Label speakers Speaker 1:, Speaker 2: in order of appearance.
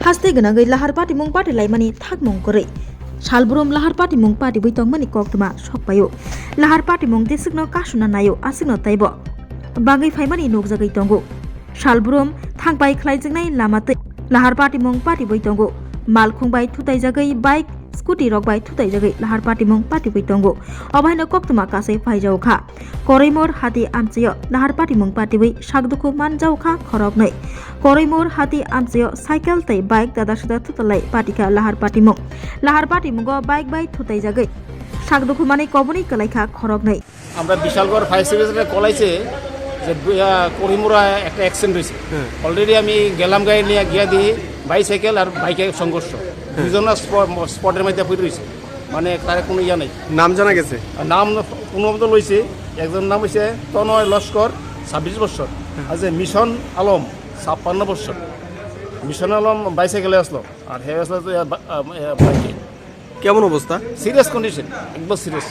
Speaker 1: haste ganagai lahar party mung party laimani thakmung korei salbrom lahar party mung party boitongmani koktuma sokpayo lahar party mung desikno kasuna nayo asikno taibo bagai faimani nokjagai tongo salbrom thangbai khlaijingnai lamatei lahar party mung party boitongo malkhungbai thutaijagai bike scooty rokbai thutaijagai lahar party mung party boitongo obaino koktuma kasai phaijauka koraimor hati amcheyo lahar party mung party boi sakduku manjauka khorognai koraimor hati amcheyo cycle tei bike dada sada thutalai patika lahar party mungo bike bai thutaijagai sakduku mane koboni kalaikha khorognai
Speaker 2: আমরা Bishalgarh fire সার্ভিসে কলাইছে যে করিমুরা একটা accident হয়েছে already আমি গেলাম গাড়ি নিয়ে গিয়া দিয়ে বাইসাইকেল আর বাইকের সংঘর্ষ দুজন স্পটের মধ্যে পড়ে রয়েছে মানে তার কোনো ইয়া নেই
Speaker 3: নাম জানা গেছে
Speaker 2: নাম কোনো মতো লইছে একজন নাম হয়েছে তনয় লস্কর 26 বছর আর যে মিশন আলম 56 বছর মিশন আলম বাইসাইকেলে আসলো আর হে আসলো বাইকে
Speaker 3: কেমন অবস্থা
Speaker 2: সিরিয়াস কন্ডিশন একদম সিরিয়াস